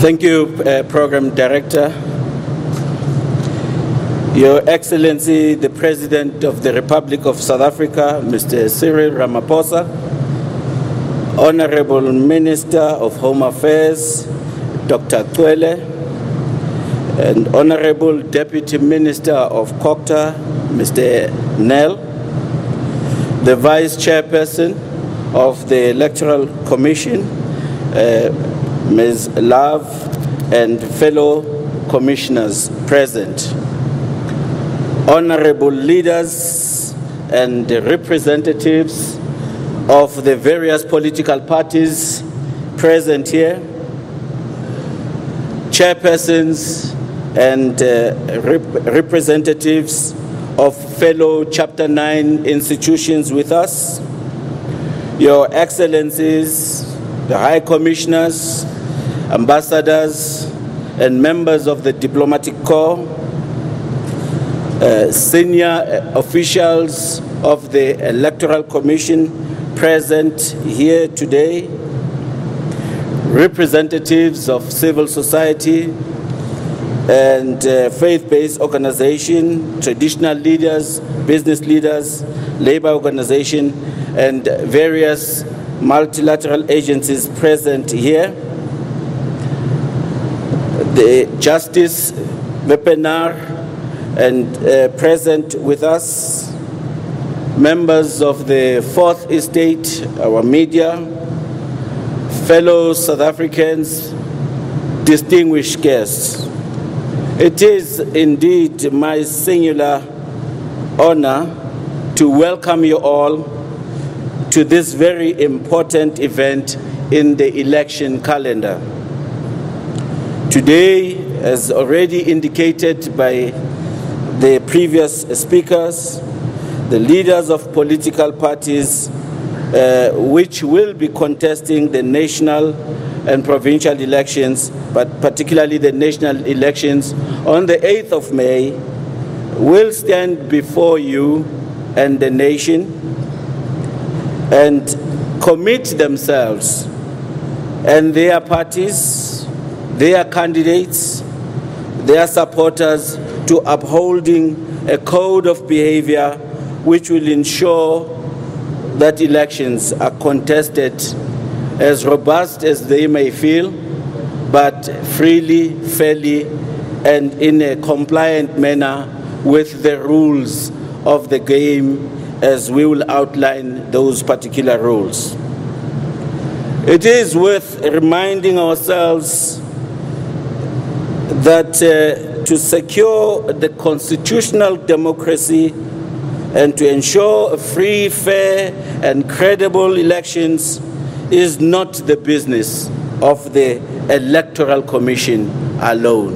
Thank you, Program Director. Your Excellency, the President of the Republic of South Africa, Mr. Cyril Ramaphosa, Honorable Minister of Home Affairs, Dr. Cwele, and Honorable Deputy Minister of COCTA, Mr. Nel, the Vice Chairperson of the Electoral Commission, Ms. Love, and fellow commissioners present. Honorable leaders and representatives of the various political parties present here, chairpersons and representatives of fellow Chapter 9 institutions with us, Your Excellencies, the High Commissioners, ambassadors, and members of the Diplomatic Corps, senior officials of the Electoral Commission present here today, representatives of civil society and faith-based organization, traditional leaders, business leaders, labor organization, and various multilateral agencies present here. The Justice Webinar and present with us, members of the Fourth Estate, our media, fellow South Africans, distinguished guests. It is indeed my singular honor to welcome you all to this very important event in the election calendar. Today, as already indicated by the previous speakers, the leaders of political parties which will be contesting the national and provincial elections, but particularly the national elections on the 8th of May, will stand before you and the nation and commit themselves and their parties, their candidates, their supporters to upholding a code of behavior which will ensure that elections are contested as robust as they may feel, but freely, fairly, and in a compliant manner with the rules of the game as we will outline those particular rules. It is worth reminding ourselves that to secure the constitutional democracy and to ensure free, fair, and credible elections is not the business of the Electoral Commission alone.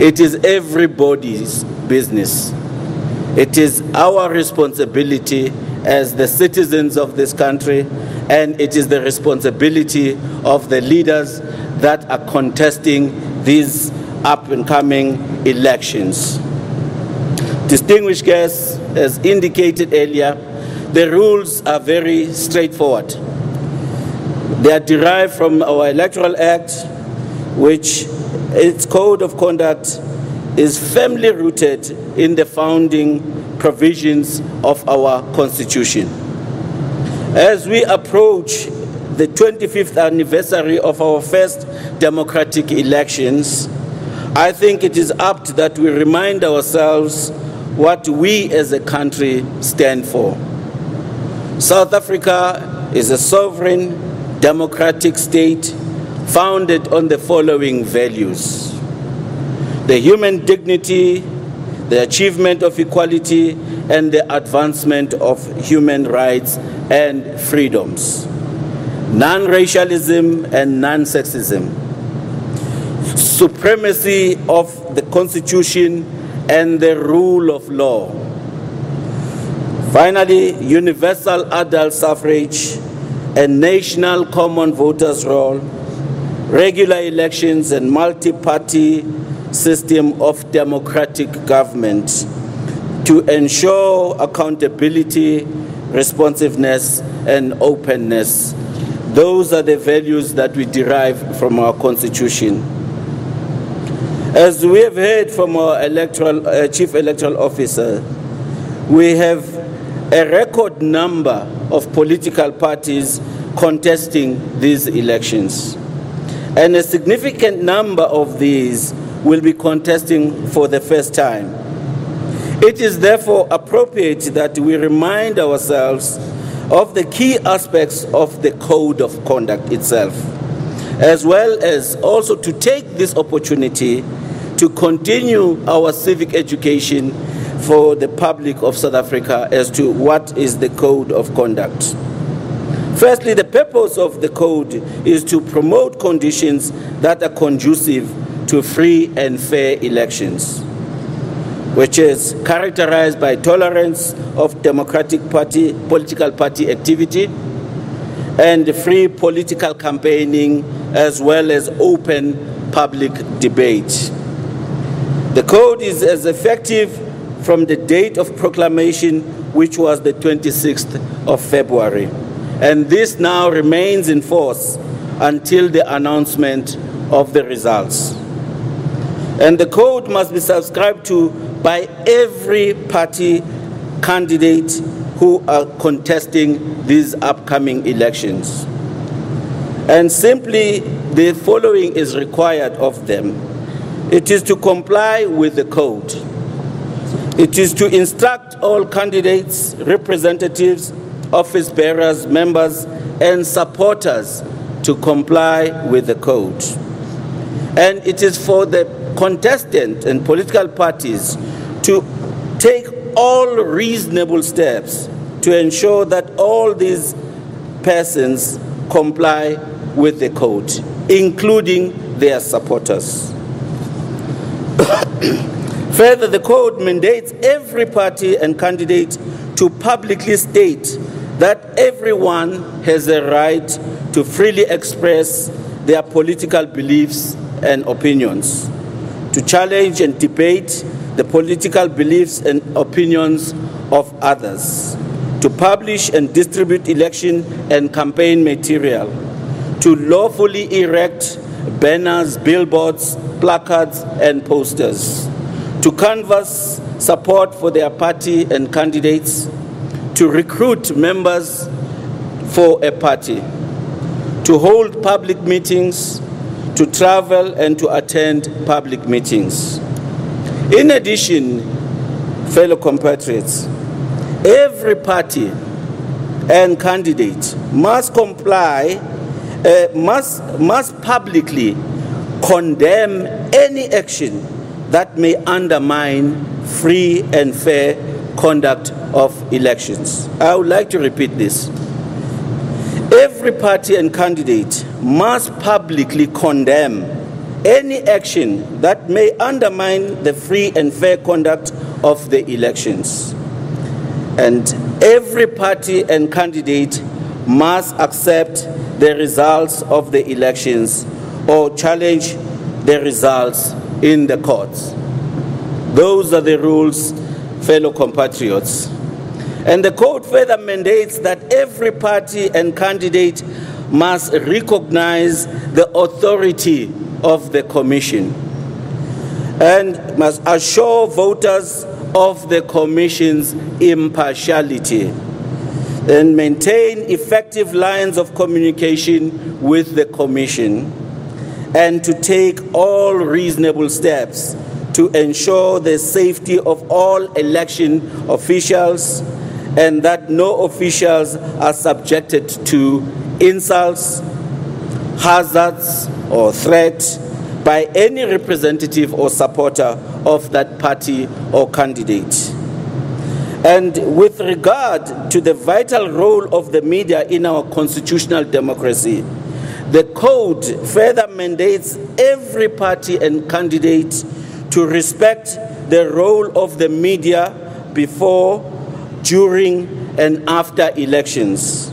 It is everybody's business. It is our responsibility as the citizens of this country, and it is the responsibility of the leaders that are contesting these up-and-coming elections. Distinguished guests, as indicated earlier, the rules are very straightforward. They are derived from our Electoral Act, which its code of conduct is firmly rooted in the founding provisions of our Constitution. As we approach the 25th anniversary of our first democratic elections, I think it is apt that we remind ourselves what we as a country stand for. South Africa is a sovereign, democratic state founded on the following values: the human dignity, the achievement of equality, and the advancement of human rights and freedoms, non-racialism and non-sexism, supremacy of the Constitution and the rule of law. Finally, universal adult suffrage and national common voters' roll, regular elections and multi-party system of democratic government to ensure accountability, responsiveness, and openness Those are the values that we derive from our Constitution. As we have heard from our Chief Electoral Officer, we have a record number of political parties contesting these elections. And a significant number of these will be contesting for the first time. It is therefore appropriate that we remind ourselves of the key aspects of the Code of Conduct itself, as well as also to take this opportunity to continue our civic education for the public of South Africa as to what is the Code of Conduct. Firstly, the purpose of the Code is to promote conditions that are conducive to free and fair elections, which is characterized by tolerance of democratic political party activity and free political campaigning, as well as open public debate. The Code is as effective from the date of proclamation, which was the 26th of February. And this now remains in force until the announcement of the results. And the Code must be subscribed to by every party candidate who are contesting these upcoming elections. And simply the following is required of them. It is to comply with the Code. It is to instruct all candidates, representatives, office bearers, members, and supporters to comply with the Code. And it is for the contestant and political parties to take all reasonable steps to ensure that all these persons comply with the Code, including their supporters. Further, the Code mandates every party and candidate to publicly state that everyone has a right to freely express their political beliefs and opinions, to challenge and debate the political beliefs and opinions of others, to publish and distribute election and campaign material, to lawfully erect banners, billboards, placards, and posters, to canvass support for their party and candidates, to recruit members for a party, to hold public meetings, to travel and to attend public meetings. In addition, fellow compatriots, every party and candidate must comply, must publicly condemn any action that may undermine free and fair conduct of elections. I would like to repeat this. Every party and candidate must publicly condemn any action that may undermine the free and fair conduct of the elections. And every party and candidate must accept the results of the elections or challenge the results in the courts. Those are the rules, fellow compatriots. And the Code further mandates that every party and candidate must recognize the authority of the Commission and must assure voters of the Commission's impartiality and maintain effective lines of communication with the Commission, and to take all reasonable steps to ensure the safety of all election officials and that no officials are subjected to insults, hazards, or threats by any representative or supporter of that party or candidate. And with regard to the vital role of the media in our constitutional democracy, the Code further mandates every party and candidate to respect the role of the media before, during, and after elections,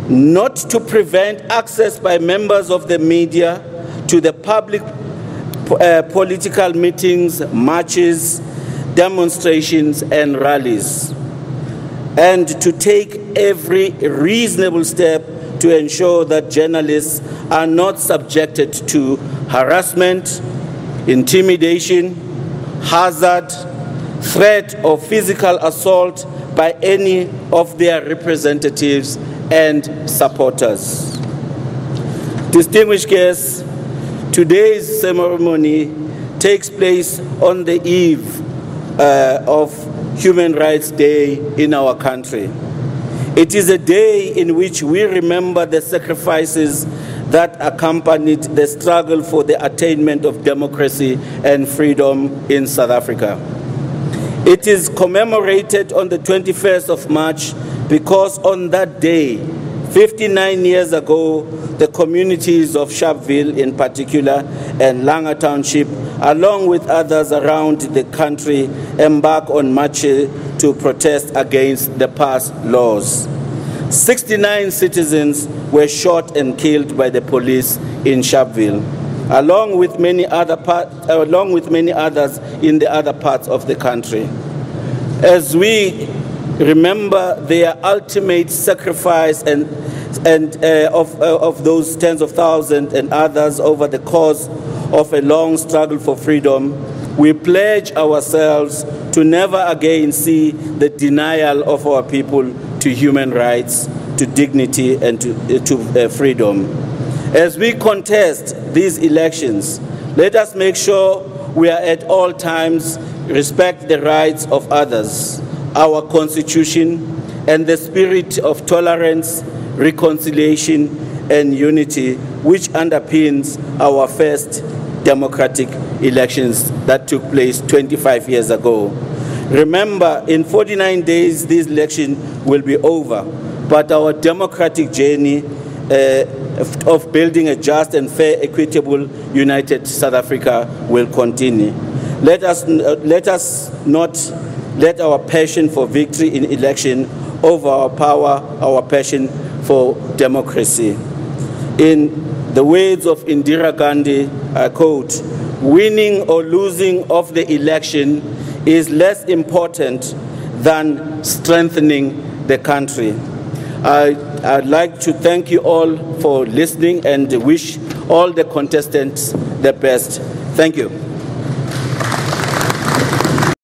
not to prevent access by members of the media to the public political meetings, marches, demonstrations, and rallies, and to take every reasonable step to ensure that journalists are not subjected to harassment, intimidation, hazard, threat, or physical assault by any of their representatives and supporters. Distinguished guests, today's ceremony takes place on the eve of Human Rights Day in our country. It is a day in which we remember the sacrifices that accompanied the struggle for the attainment of democracy and freedom in South Africa. It is commemorated on the 21st of March because on that day, 59 years ago, the communities of Sharpeville in particular and Langa Township, along with others around the country, embarked on marches to protest against the past laws. 69 citizens were shot and killed by the police in Sharpeville, along with many others in the other parts of the country. As we remember their ultimate sacrifice and of those tens of thousands and others over the course of a long struggle for freedom, we pledge ourselves to never again see the denial of our people to human rights, to dignity, and to freedom. As we contest these elections, let us make sure we are at all times respect the rights of others, our Constitution, and the spirit of tolerance, reconciliation, and unity, which underpins our first democratic elections that took place 25 years ago. Remember, in 49 days, this election will be over, but our democratic journey of building a just and fair, equitable, united South Africa will continue. Let us not let our passion for victory in election overpower our passion for democracy. In the words of Indira Gandhi, I quote, "Winning or losing of the election is less important than strengthening the country." I'd like to thank you all for listening and wish all the contestants the best. Thank you.